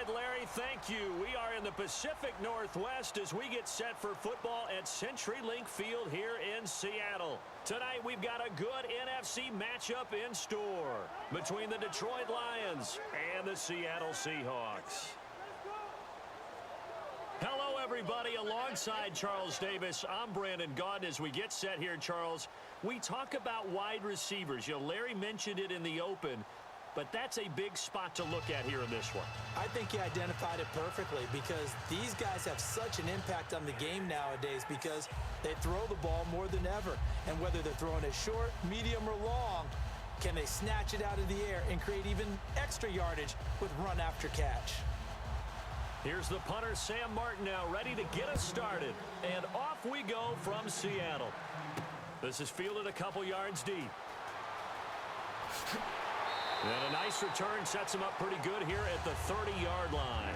right, Larry, thank you. We are in the Pacific Northwest as we get set for football at CenturyLink Field here in Seattle. Tonight, we've got a good NFC matchup in store between the Detroit Lions and the Seattle Seahawks. Hello, everybody. Alongside Charles Davis, I'm Brandon Gaudin. As we get set here, Charles, we talk about wide receivers. You know, Larry mentioned it in the open, but that's a big spot to look at here in this one. I think he identified it perfectly because these guys have such an impact on the game nowadays because they throw the ball more than ever. And whether they're throwing it short, medium, or long, can they snatch it out of the air and create even extra yardage with run after catch? Here's the punter, Sam Martin, now ready to get us started. And off we go from Seattle. This is fielded a couple yards deep. And a nice return sets him up pretty good here at the 30-yard line.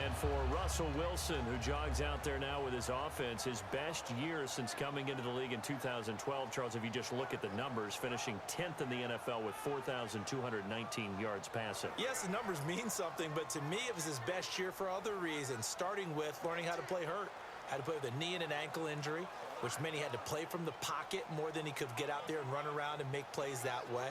And for Russell Wilson, who jogs out there now with his offense, his best year since coming into the league in 2012. Charles, if you just look at the numbers, finishing 10th in the NFL with 4,219 yards passing. Yes, the numbers mean something, but to me it was his best year for other reasons, starting with learning how to play hurt. Had to play with a knee and an ankle injury, which meant he had to play from the pocket more than he could get out there and run around and make plays that way.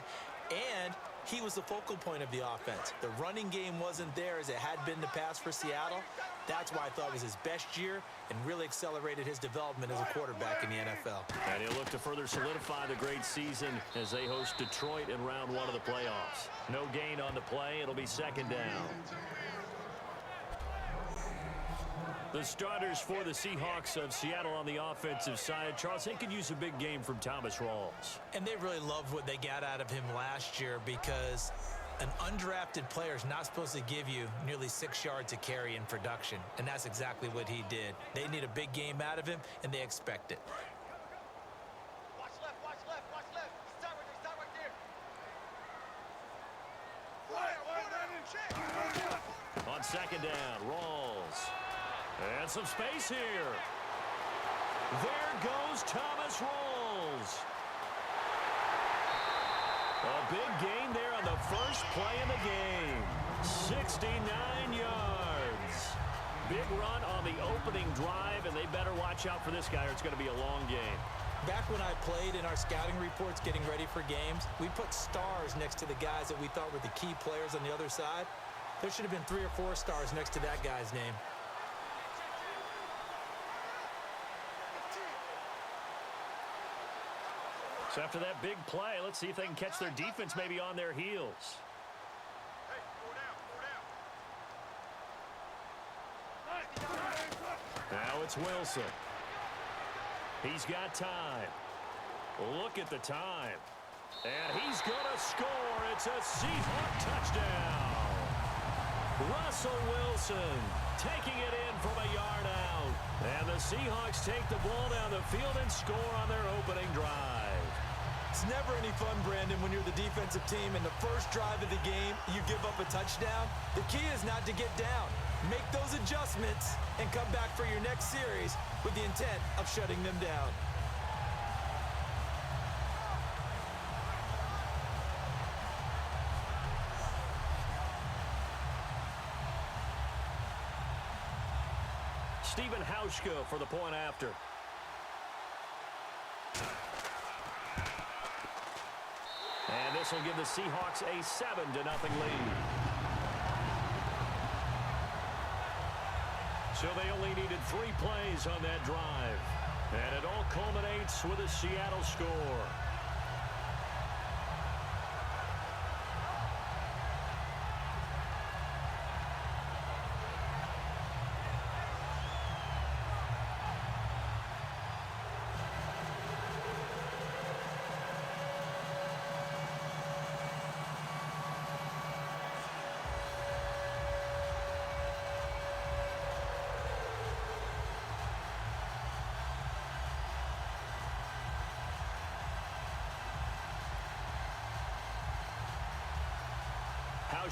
And he was the focal point of the offense. The running game wasn't there as it had been in the past for Seattle. That's why I thought it was his best year and really accelerated his development as a quarterback in the NFL. And he'll look to further solidify the great season as they host Detroit in round one of the playoffs. No gain on the play. It'll be second down. The starters for the Seahawks of Seattle on the offensive side. Charles, they could use a big game from Thomas Rawls. And they really loved what they got out of him last year because an undrafted player is not supposed to give you nearly 6 yards a carry in production. And that's exactly what he did. They need a big game out of him, and they expect it. Watch left, watch left, watch left. Start right there. On second down, Rawls. And some space here. There goes Thomas Rawls. A big gain there on the first play of the game. 69 yards. Big run on the opening drive, and they better watch out for this guy or it's going to be a long game. Back when I played in our scouting reports getting ready for games, we put stars next to the guys that we thought were the key players on the other side. There should have been 3 or 4 stars next to that guy's name. So after that big play, let's see if they can catch their defense maybe on their heels. Now it's Wilson. He's got time. Look at the time. And he's going to score. It's a Seahawk touchdown. Russell Wilson taking it in from a yard out. And the Seahawks take the ball down the field and score on their opening drive. It's never any fun, Brandon, when you're the defensive team and the first drive of the game, you give up a touchdown. The key is not to get down. Make those adjustments and come back for your next series with the intent of shutting them down. Stephen Hauschka for the point after. And this will give the Seahawks a 7-0 lead. So they only needed 3 plays on that drive. And it all culminates with a Seattle score.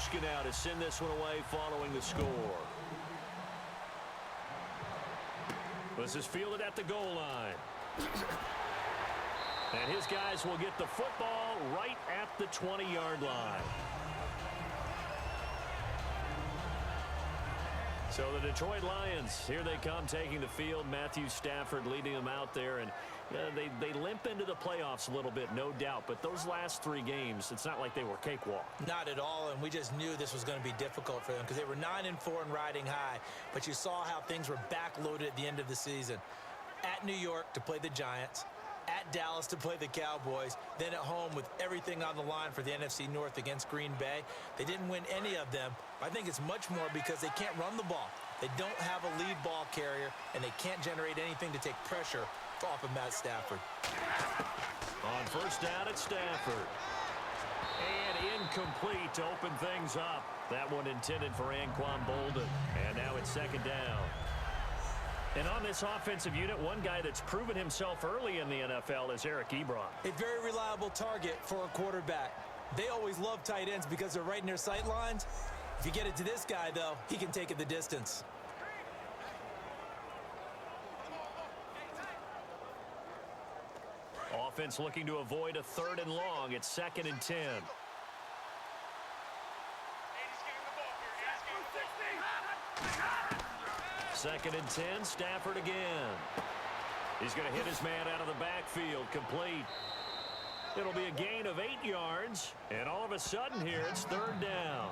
Hauschka now to send this one away following the score. This is fielded at the goal line. And his guys will get the football right at the 20-yard line. So the Detroit Lions, here they come taking the field. Matthew Stafford leading them out there. And they limp into the playoffs a little bit, no doubt. But those last 3 games, it's not like they were cakewalk. Not at all, and we just knew this was going to be difficult for them because they were 9-4 and riding high. But you saw how things were backloaded at the end of the season. At New York to play the Giants. At Dallas to play the Cowboys, then at home with everything on the line for the NFC North against Green Bay. They didn't win any of them. I think it's much more because they can't run the ball. They don't have a lead ball carrier, and they can't generate anything to take pressure off of Matt Stafford. On first down, it's Stafford. And incomplete to open things up. That one intended for Anquan Bolden. And now it's second down. And on this offensive unit, one guy that's proven himself early in the NFL is Eric Ebron. A very reliable target for a quarterback. They always love tight ends because they're right in their sight lines. If you get it to this guy, though, he can take it the distance. Offense looking to avoid a 3rd and long. It's 2nd and 10. Second and 10, Stafford again. He's going to hit his man out of the backfield, complete. It'll be a gain of 8 yards, and all of a sudden here, it's 3rd down.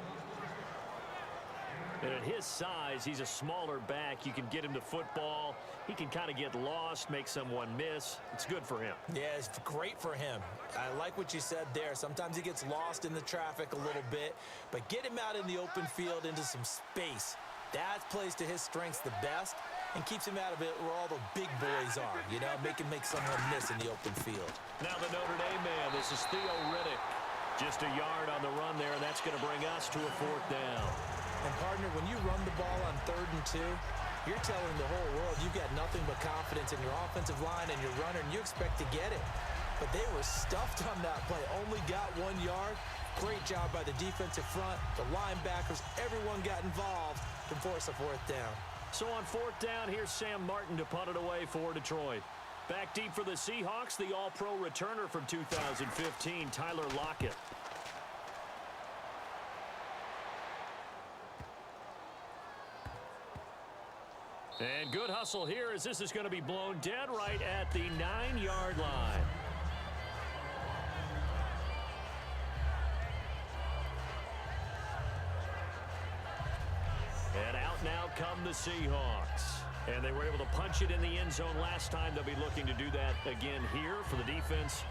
And at his size, he's a smaller back. You can get him to football. He can kind of get lost, make someone miss. It's good for him. Yeah, it's great for him. I like what you said there. Sometimes he gets lost in the traffic a little bit, but get him out in the open field into some space. That plays to his strengths the best and keeps him out of it where all the big boys are, you know, make someone miss in the open field. Now the Notre Dame man, this is Theo Riddick. Just a yard on the run there, and that's going to bring us to a 4th down. And, partner, when you run the ball on 3rd and 2, you're telling the whole world you've got nothing but confidence in your offensive line and your runner, and you expect to get it. But they were stuffed on that play, only got 1 yard. Great job by the defensive front, the linebackers, everyone got involved to force a 4th down. So on 4th down, here's Sam Martin to punt it away for Detroit. Back deep for the Seahawks, the All-Pro returner from 2015, Tyler Lockett. And good hustle here as this is going to be blown dead right at the 9-yard line. And out now come the Seahawks. And they were able to punch it in the end zone last time. They'll be looking to do that again here for the defense.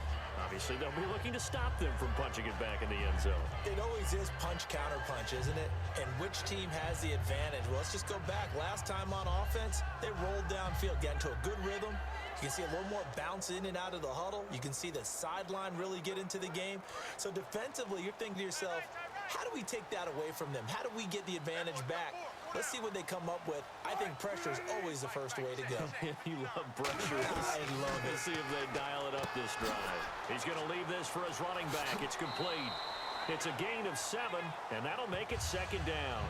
Obviously, they'll be looking to stop them from punching it back in the end zone. It always is punch-counter-punch, isn't it? And which team has the advantage? Well, let's just go back. Last time on offense, they rolled downfield, got into a good rhythm. You can see a little more bounce in and out of the huddle. You can see the sideline really get into the game. So defensively, you're thinking to yourself, how do we take that away from them? How do we get the advantage back? Let's see what they come up with. I think pressure is always the first way to go. You love pressure. I love it. Let's see if they dial it up this drive. He's going to leave this for his running back. It's complete. It's a gain of 7, and that'll make it 2nd down.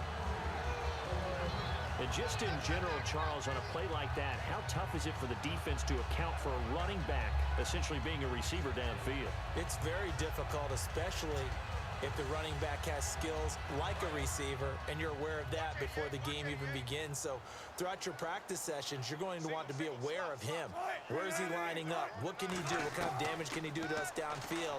And just in general, Charles, on a play like that, how tough is it for the defense to account for a running back essentially being a receiver downfield? It's very difficult, especially if the running back has skills like a receiver, and you're aware of that before the game even begins. So throughout your practice sessions, you're going to want to be aware of him. Where is he lining up? What can he do? What kind of damage can he do to us downfield?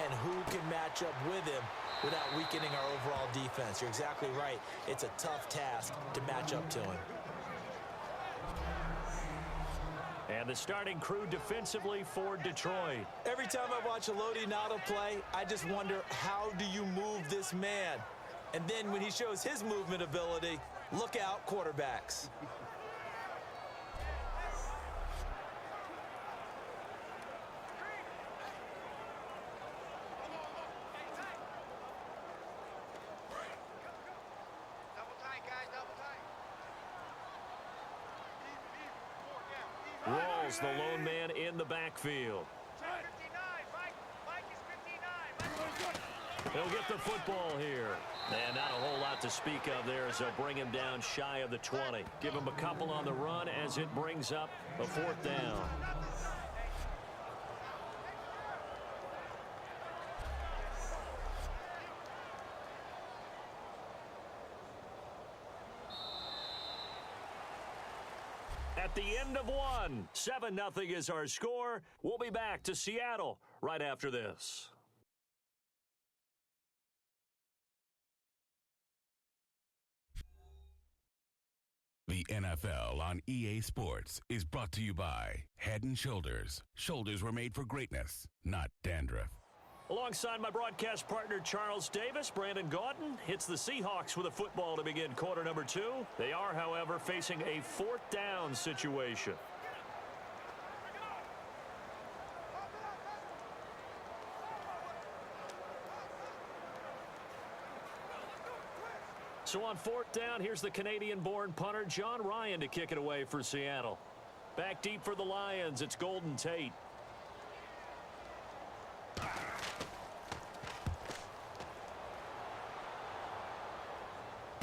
And who can match up with him without weakening our overall defense? You're exactly right. It's a tough task to match up to him. And the starting crew defensively for Detroit. Every time I watch a Lodi Nada play, I just wonder, how do you move this man? And then when he shows his movement ability, look out, quarterbacks. Rawls, the lone man in the backfield. He'll get the football here. And not a whole lot to speak of there as they'll bring him down shy of the 20. Give him a couple on the run as it brings up a 4th down. At the end of one, 7-0 is our score. We'll be back to Seattle right after this. The NFL on EA Sports is brought to you by Head & Shoulders. Shoulders were made for greatness, not dandruff. Alongside my broadcast partner Charles Davis, Brandon Gaudin hits the Seahawks with a football to begin quarter number 2. They are, however, facing a 4th down situation. So on 4th down, here's the Canadian-born punter John Ryan to kick it away for Seattle. Back deep for the Lions, it's Golden Tate.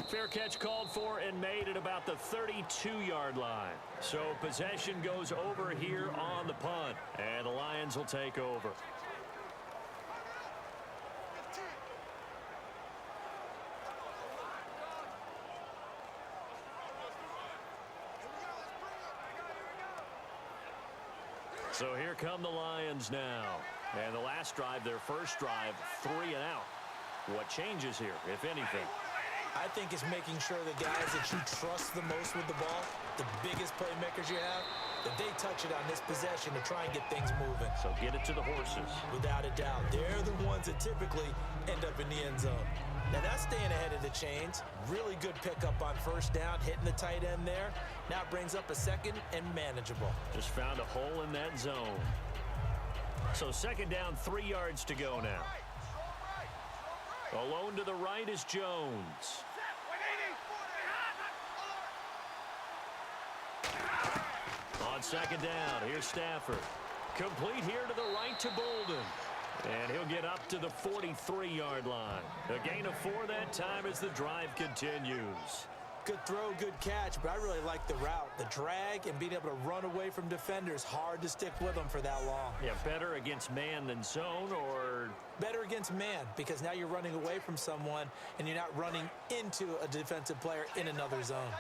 Fair catch called for and made at about the 32-yard line. So possession goes over here on the punt, and the Lions will take over. So here come the Lions now. And the last drive, their first drive, 3 and out. What changes here, if anything? I think it's making sure the guys that you trust the most with the ball, the biggest playmakers you have, that they touch it on this possession to try and get things moving. So get it to the horses. Without a doubt. They're the ones that typically end up in the end zone. Now that's staying ahead of the chains. Really good pickup on first down, hitting the tight end there. Now it brings up a second and manageable. Just found a hole in that zone. So second down, 3 yards to go now. Alone to the right is Jones. On second down, here's Stafford. Complete here to the right to Bolden. And he'll get up to the 43-yard line. A gain of 4 that time as the drive continues. Good throw, good catch, but I really like the route. The drag and being able to run away from defenders, hard to stick with them for that long. Yeah, better against man than zone, or? Better against man, because now you're running away from someone and you're not running into a defensive player in another zone.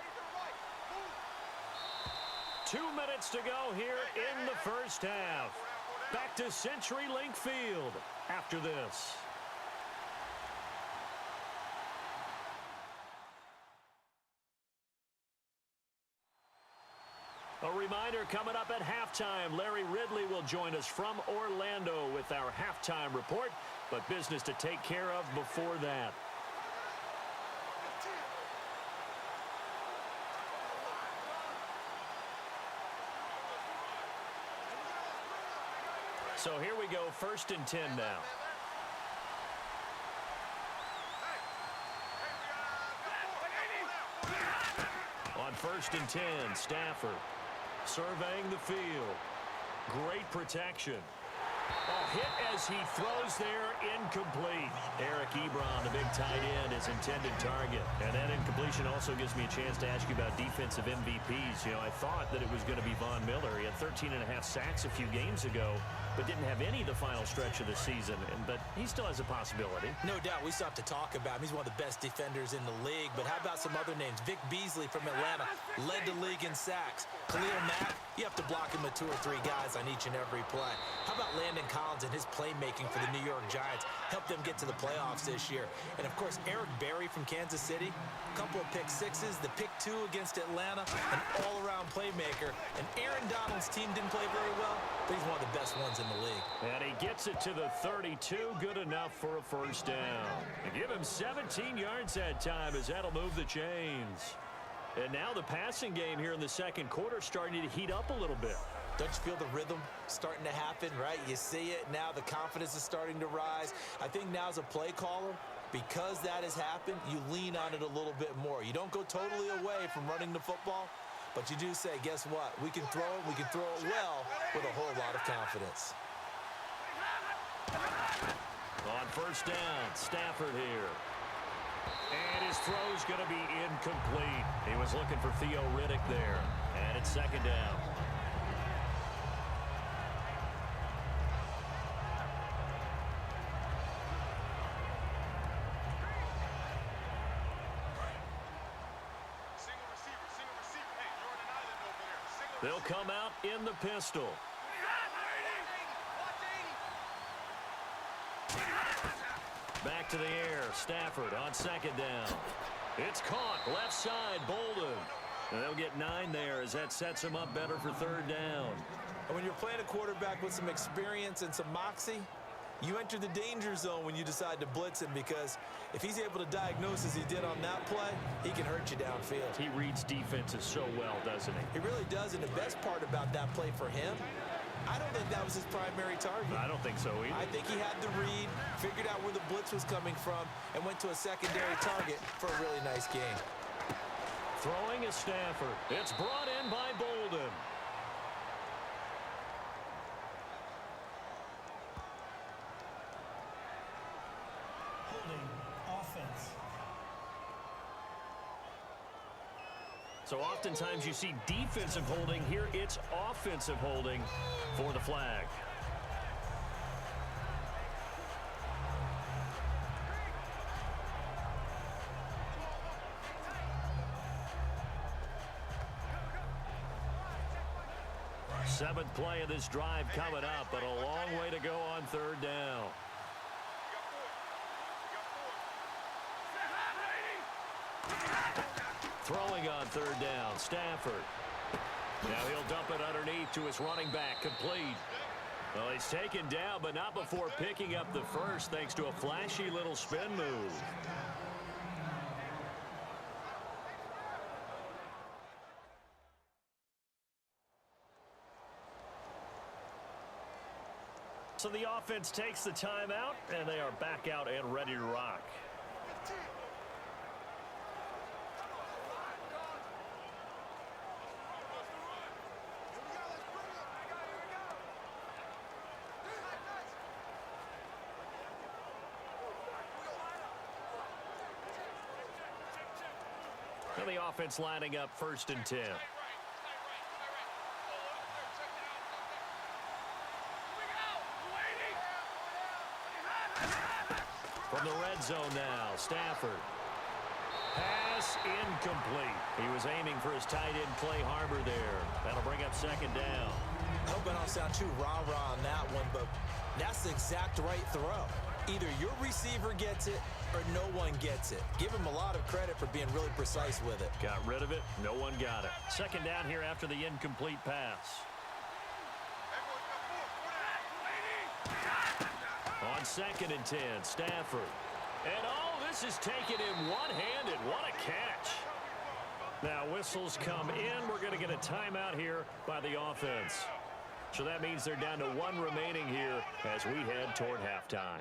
2 minutes to go here in the first half. Back to CenturyLink Field after this. A reminder coming up at halftime, Larry Ridley will join us from Orlando with our halftime report, but business to take care of before that. So here we go, 1st and 10 now. On 1st and 10, Stafford surveying the field. Great protection. A hit as he throws there, incomplete. Eric Ebron, the big tight end, his intended target. And that incompletion also gives me a chance to ask you about defensive MVPs. You know, I thought that it was going to be Von Miller. He had 13.5 sacks a few games ago, but didn't have any the final stretch of the season. But he still has a possibility. No doubt. We still have to talk about him. He's one of the best defenders in the league. But how about some other names? Vic Beasley from Atlanta led the league in sacks. Khalil Mack, you have to block him with 2 or 3 guys on each and every play. How about Landon Collins and his playmaking for the New York Giants? Helped them get to the playoffs this year. And, of course, Eric Berry from Kansas City. A couple of pick sixes, the pick 2 against Atlanta, an all-around playmaker. And Aaron Donald's team didn't play very well, but he's one of the best ones in the league. And he gets it to the 32, good enough for a first down. And give him 17 yards that time as that'll move the chains. And now the passing game here in the second quarter starting to heat up a little bit. Don't you feel the rhythm starting to happen, right? You see it now, the confidence is starting to rise. I think now as a play caller, because that has happened, you lean on it a little bit more. You don't go totally away from running the football, but you do say, guess what? We can throw it, we can throw it well with a whole lot of confidence. On first down, Stafford here. And his throw's going to be incomplete. He was looking for Theo Riddick there. And it's second down. Single receiver. Hey, you're on an island over there. Single They'll come out in the pistol. Back to the air. Stafford on second down. It's caught. Left side, Bolden. And they'll get 9 there as that sets him up better for third down. And when you're playing a quarterback with some experience and some moxie, you enter the danger zone when you decide to blitz him, because if he's able to diagnose as he did on that play, he can hurt you downfield. He reads defenses so well, doesn't he? He really does, and the best part about that play for him, I don't think that was his primary target. I don't think so either. I think he had the read, figured out where the blitz was coming from, and went to a secondary target for a really nice game. Throwing is Stafford. It's brought in by Bolden. Offense. So oftentimes you see defensive holding. Here it's offensive holding for the flag. Seventh play of this drive coming up, but a long way to go on third down. Throwing on third down, Stafford. Now he'll dump it underneath to his running back, complete. Well, he's taken down, but not before picking up the first, thanks to a flashy little spin move. So the offense takes the timeout, and they are back out and ready to rock. So the offense lining up 1st and 10. From the red zone now, Stafford. Pass incomplete. He was aiming for his tight end, Clay Harbor there. That'll bring up 2nd down. I hope I don't sound too rah-rah on that one, but that's the exact right throw. Either your receiver gets it or no one gets it. Give him a lot of credit for being really precise with it. Got rid of it. No one got it. 2nd down here after the incomplete pass. On 2nd and 10, Stafford. And this is taken in one-handed. What a catch. Now whistles come in. We're going to get a timeout here by the offense. So that means they're down to 1 remaining here as we head toward halftime.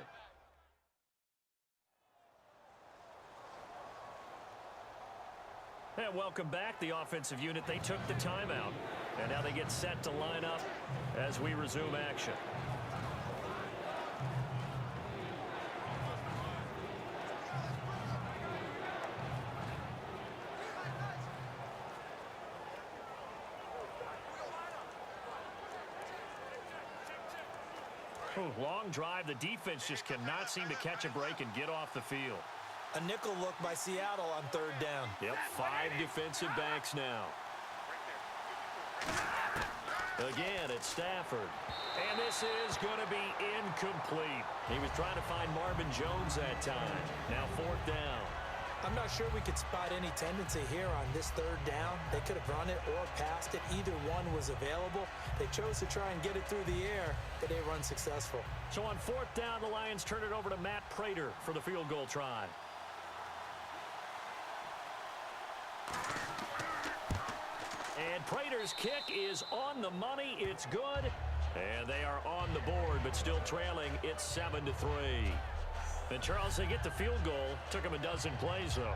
And welcome back, the offensive unit. They took the timeout, and now they get set to line up as we resume action. Long drive. The defense just cannot seem to catch a break and get off the field. A nickel look by Seattle on 3rd down. Yep, 5 defensive backs now. Again, it's Stafford. And this is going to be incomplete. He was trying to find Marvin Jones that time. Now 4th down. I'm not sure we could spot any tendency here on this 3rd down. They could have run it or passed it. Either one was available. They chose to try and get it through the air, but they were unsuccessful. So on 4th down, the Lions turn it over to Matt Prater for the field goal try. And Prater's kick is on the money. It's good. And they are on the board, but still trailing. It's 7-3. And Charles, they get the field goal. Took them a dozen plays, though.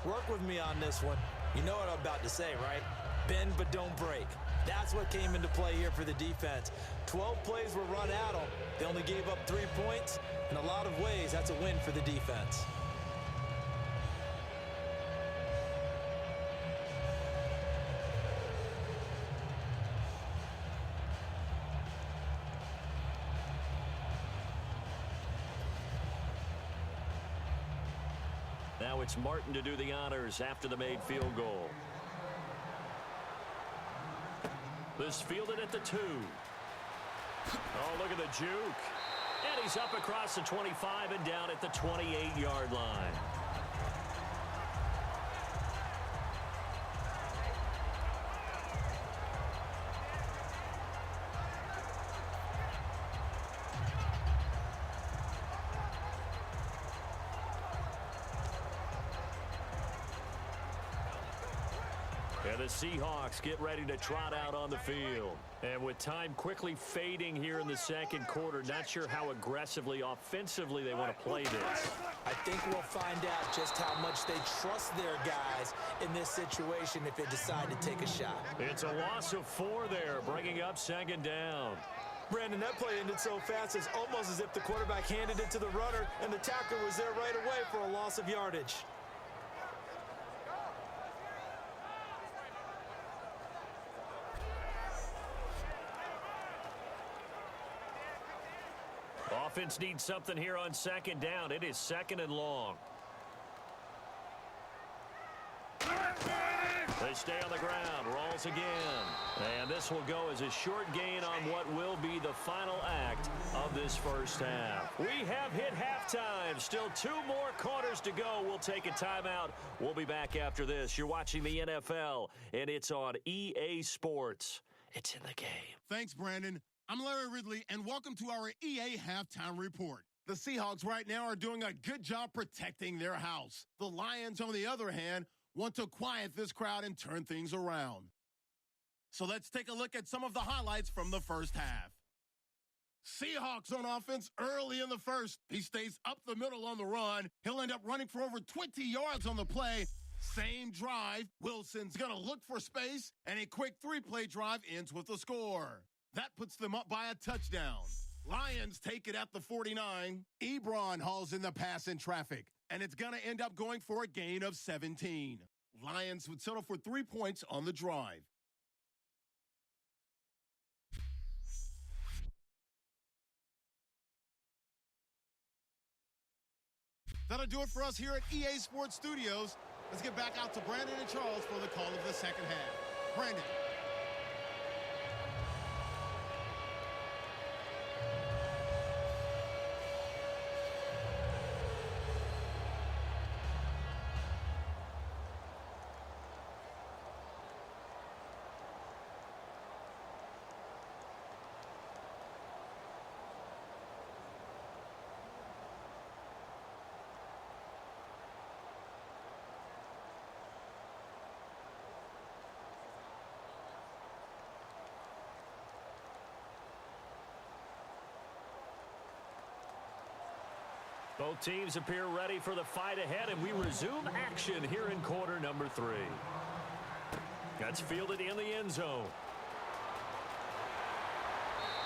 Work with me on this one. You know what I'm about to say, right? Bend but don't break. That's what came into play here for the defense. 12 plays were run at them. They only gave up 3 points. In a lot of ways, that's a win for the defense. Now it's Martin to do the honors after the made field goal. This fielded at the 2. Oh, look at the juke. And he's up across the 25 and down at the 28-yard line. And the Seahawks get ready to trot out on the field. And with time quickly fading here in the second quarter, not sure how aggressively, offensively they want to play this. I think we'll find out just how much they trust their guys in this situation if they decide to take a shot. It's a loss of 4 there, bringing up second down. Brandon, that play ended so fast, it's almost as if the quarterback handed it to the runner and the tackler was there right away for a loss of yardage. Offense needs something here on second down. It is second and long. They stay on the ground, rolls again. And this will go as a short gain on what will be the final act of this first half. We have hit halftime. Still 2 more quarters to go. We'll take a timeout. We'll be back after this. You're watching the NFL, and it's on EA Sports. It's in the game. Thanks, Brandon. I'm Larry Ridley, and welcome to our EA Halftime Report. The Seahawks right now are doing a good job protecting their house. The Lions, on the other hand, want to quiet this crowd and turn things around. So let's take a look at some of the highlights from the first half. Seahawks on offense early in the first. He stays up the middle on the run. He'll end up running for over 20 yards on the play. Same drive. Wilson's going to look for space, and a quick 3-play drive ends with a score. That puts them up by a touchdown. Lions take it at the 49. Ebron hauls in the pass in traffic, and it's going to end up going for a gain of 17. Lions would settle for 3 points on the drive. That'll do it for us here at EA Sports Studios. Let's get back out to Brandon and Charles for the call of the second half. Brandon. Both teams appear ready for the fight ahead, and we resume action here in quarter number 3. That's fielded in the end zone.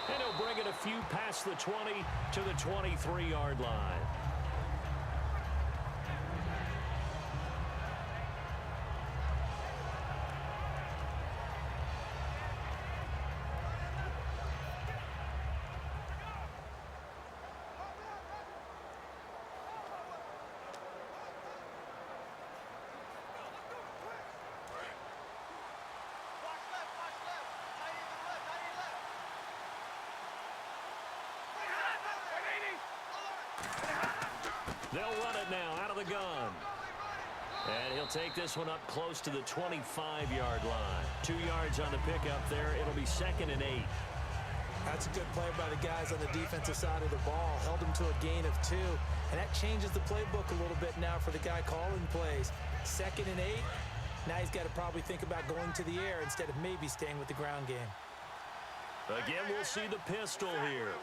And he'll bring it a few past the 20 to the 23-yard line. They'll run it now out of the gun. And he'll take this one up close to the 25-yard line. 2 yards on the pickup there. It'll be second and 8. That's a good play by the guys on the defensive side of the ball. Held him to a gain of 2. And that changes the playbook a little bit now for the guy calling plays. Second and 8. Now he's got to probably think about going to the air instead of maybe staying with the ground game. Again, we'll see the pistol here.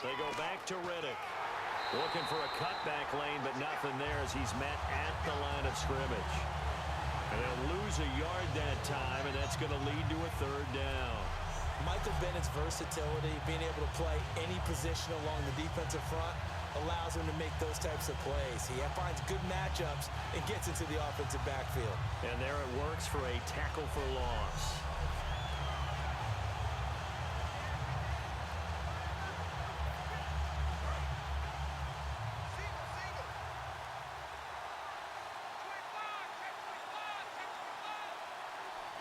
They go back to Riddick. Looking for a cutback lane, but nothing there as he's met at the line of scrimmage. And they'll lose a yard that time, and that's going to lead to a third down. Michael Bennett's versatility, being able to play any position along the defensive front, allows him to make those types of plays. He finds good matchups and gets into the offensive backfield. And there it works for a tackle for loss.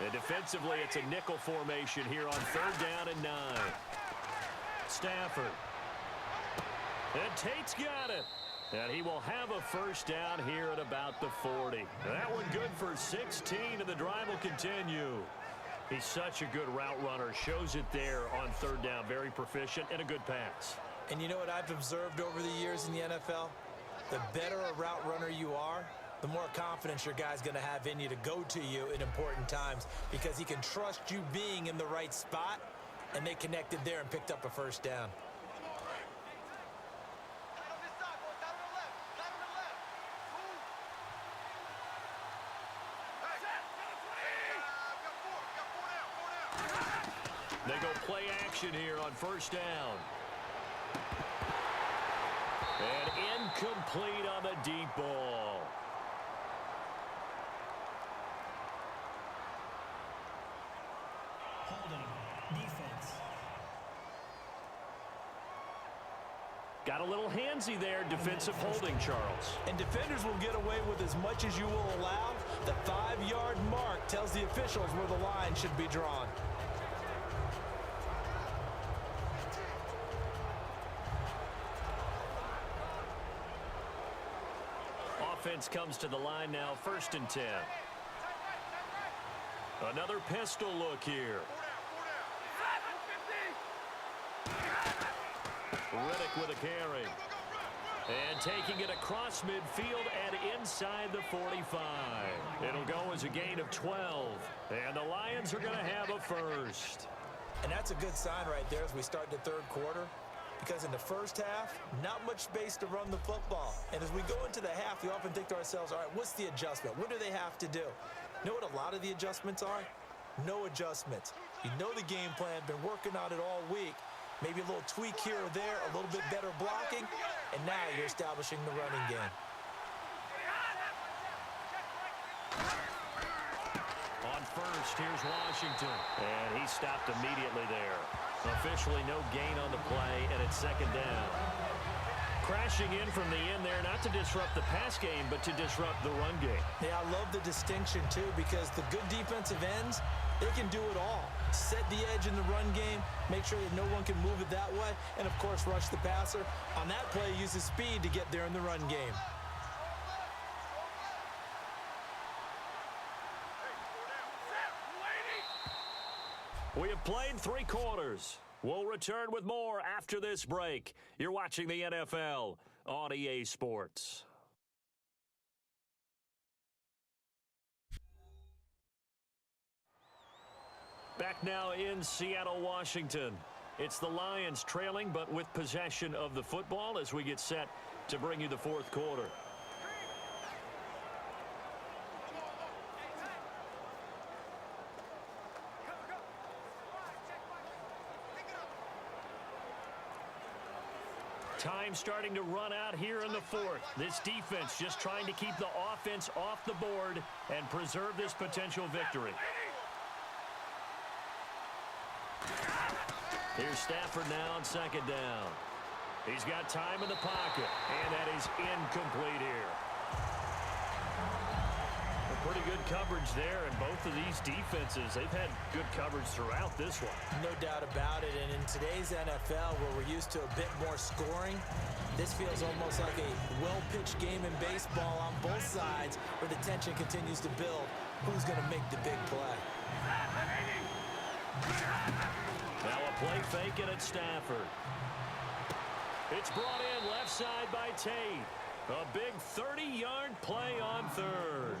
And defensively, it's a nickel formation here on 3rd down and 9. Stafford. And Tate's got it. And he will have a first down here at about the 40. That one good for 16, and the drive will continue. He's such a good route runner. Shows it there on 3rd down. Very proficient and a good pass. And you know what I've observed over the years in the NFL? The better a route runner you are, the more confidence your guy's going to have in you to go to you in important times because he can trust you being in the right spot, and they connected there and picked up a first down. They go play action here on 1st down. And incomplete on the deep ball. Holding. Defense. Got a little handsy there. Defensive holding, Charles. And defenders will get away with as much as you will allow. The 5-yard mark tells the officials where the line should be drawn. Offense comes to the line now, 1st and 10. Another pistol look here. Riddick with a carry. And taking it across midfield and inside the 45. It'll go as a gain of 12. And the Lions are going to have a first. And that's a good sign right there as we start the 3rd quarter. Because in the first half, not much space to run the football. And as we go into the half, we often think to ourselves, all right, what's the adjustment? What do they have to do? You know what a lot of the adjustments are? No adjustments. You know the game plan, been working on it all week. Maybe a little tweak here or there, a little bit better blocking, and now you're establishing the running game. On 1st, here's Washington. And he stopped immediately there. Officially no gain on the play, and it's 2nd down. Crashing in from the end there, not to disrupt the pass game, but to disrupt the run game. Yeah, I love the distinction, too, because the good defensive ends, they can do it all. Set the edge in the run game, make sure that no one can move it that way, and, of course, rush the passer. On that play, use his speed to get there in the run game. We have played 3 quarters. We'll return with more after this break. You're watching the NFL on EA Sports. Back now in Seattle, Washington. It's the Lions trailing, but with possession of the football as we get set to bring you the 4th quarter. Time starting to run out here in the 4th. This defense just trying to keep the offense off the board and preserve this potential victory. Here's Stafford now on 2nd down. He's got time in the pocket, and that is incomplete here. Pretty good coverage there, and both of these defenses, they've had good coverage throughout this one. No doubt about it, and in today's NFL, where we're used to a bit more scoring, this feels almost like a well-pitched game in baseball on both sides, where the tension continues to build. Who's going to make the big play? Now a play fake, and it's Stafford. It's brought in left side by Tate. A big 30-yard play on 3rd.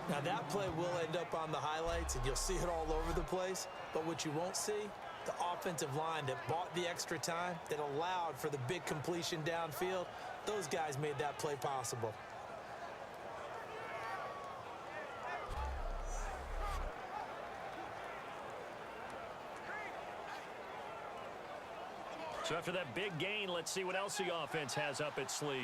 Now that play will end up on the highlights, and you'll see it all over the place. But what you won't see, the offensive line that bought the extra time, that allowed for the big completion downfield, those guys made that play possible. So after that big gain, let's see what else the offense has up its sleeve.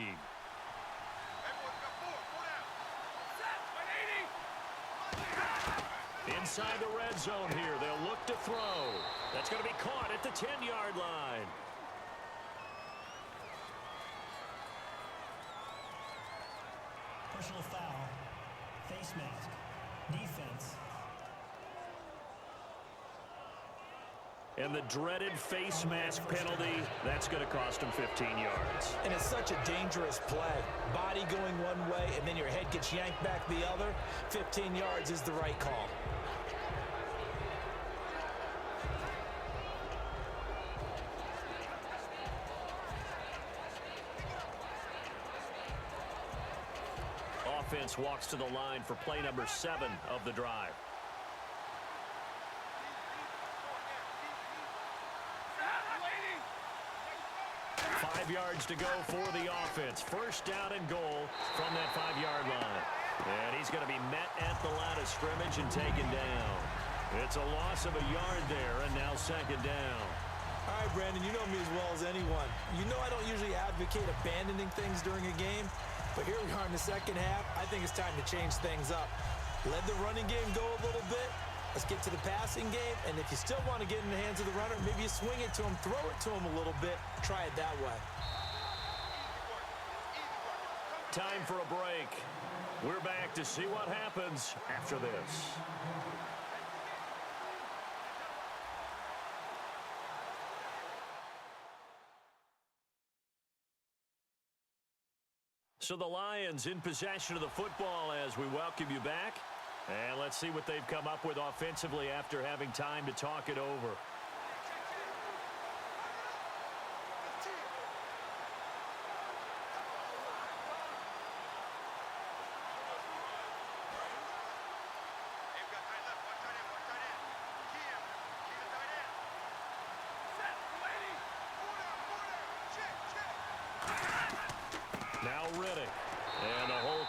Inside the red zone here, they'll look to throw. That's going to be caught at the 10-yard line. Personal foul. Face mask. Defense. And the dreaded face mask penalty, that's going to cost him 15 yards. And it's such a dangerous play. Body going one way, and then your head gets yanked back the other. 15 yards is the right call. Offense walks to the line for play number 7 of the drive. 5 yards to go for the offense. First down and goal from that 5-yard line. And he's going to be met at the line of scrimmage and taken down. It's a loss of a yard there, and now second down. All right, Brandon, you know me as well as anyone. You know I don't usually advocate abandoning things during a game, but here we are in the second half. I think it's time to change things up. Let the running game go a little bit. Let's get to the passing game, and if you still want to get in the hands of the runner, maybe you swing it to him, throw it to him a little bit, try it that way. Time for a break. We're back to see what happens after this. So the Lions in possession of the football as we welcome you back. And let's see what they've come up with offensively after having time to talk it over.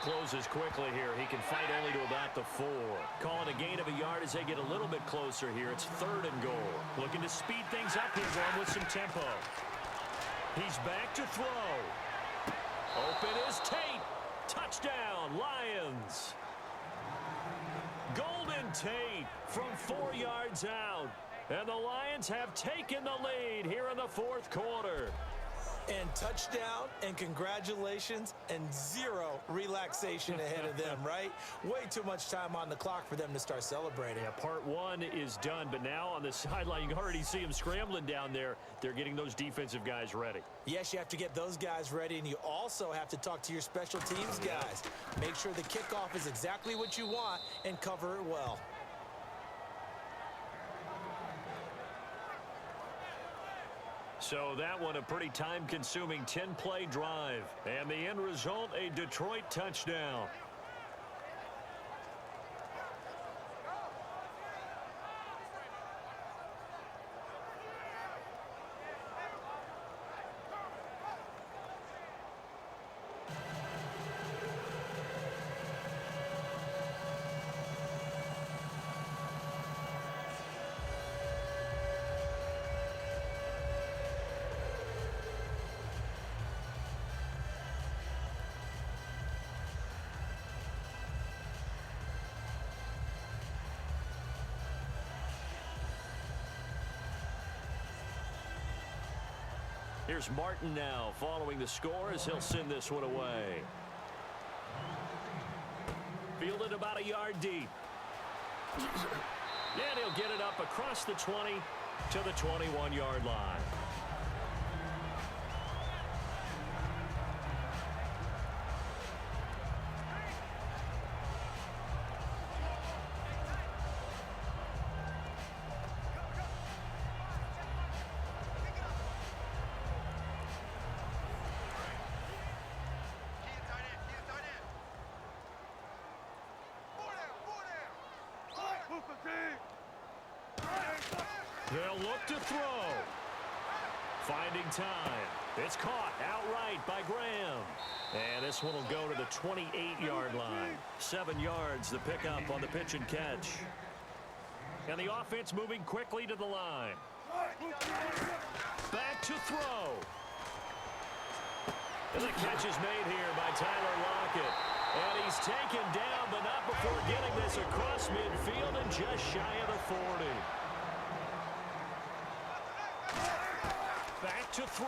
Closes quickly here. He can fight only to about the 4. Calling a gain of a yard as they get a little bit closer here. It's 3rd and goal. Looking to speed things up here, going with some tempo. He's back to throw. Open is Tate. Touchdown, Lions. Golden Tate from 4 yards out. And the Lions have taken the lead here in the 4th quarter. And touchdown, and congratulations, and 0 relaxation ahead of them, right? Way too much time on the clock for them to start celebrating. Yeah, part 1 is done, but now on the sideline, you can already see them scrambling down there. They're getting those defensive guys ready. Yes, you have to get those guys ready, and you also have to talk to your special teams guys. Make sure the kickoff is exactly what you want and cover it well. So that one a pretty time-consuming 10-play drive. And the end result, a Detroit touchdown. Here's Martin now following the score as he'll send this one away. Fielded about a yard deep. And he'll get it up across the 20 to the 21-yard line. They'll look to throw. Finding time. It's caught outright by Graham. And this one will go to the 28-yard line. 7 yards the pickup on the pitch and catch. And the offense moving quickly to the line. Back to throw. And the catch is made here by Tyler Lockett. And he's taken down, but not before getting this across midfield and just shy of the 40. Back to throw.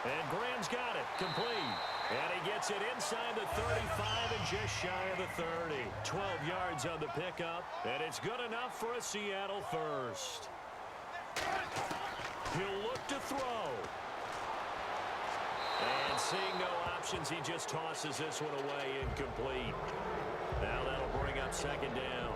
And Graham's got it. Complete. And he gets it inside the 35 and just shy of the 30. 12 yards on the pickup. And it's good enough for a Seattle first. He'll look to throw. And seeing no options, he just tosses this one away incomplete. Now that'll bring up second down.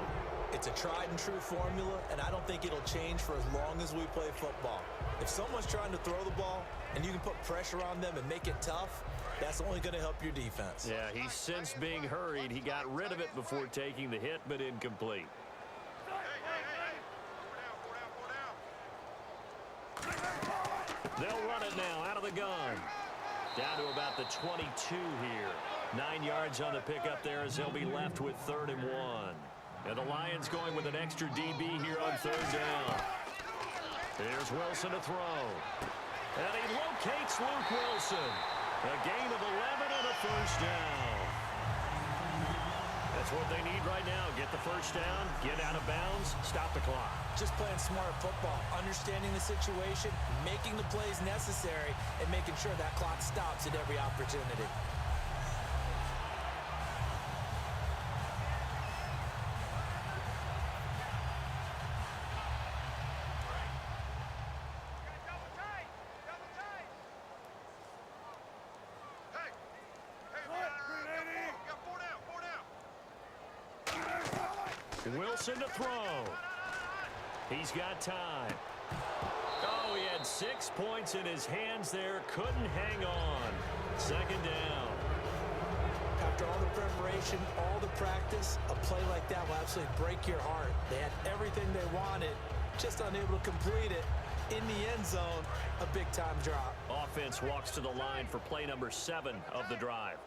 It's a tried-and-true formula, and I don't think it'll change for as long as we play football. If someone's trying to throw the ball and you can put pressure on them and make it tough, that's only going to help your defense. Yeah, he sensed being hurried. He got rid of it before taking the hit, but incomplete. They'll run it now out of the gun. Down to about the 22 here. 9 yards on the pickup there as they'll be left with 3rd and 1. And the Lions going with an extra DB here on 3rd down. Here's Wilson to throw. And he locates Luke Wilson. A gain of 11 and a first down. That's what they need right now. Get the first down, get out of bounds, stop the clock. Just playing smart football, understanding the situation, making the plays necessary, and making sure that clock stops at every opportunity. Wilson to throw. He's got time. Oh, he had 6 points in his hands there. Couldn't hang on. Second down. After all the preparation, all the practice, a play like that will absolutely break your heart. They had everything they wanted, just unable to complete it. In the end zone, a big-time drop. Offense walks to the line for play number 7 of the drive.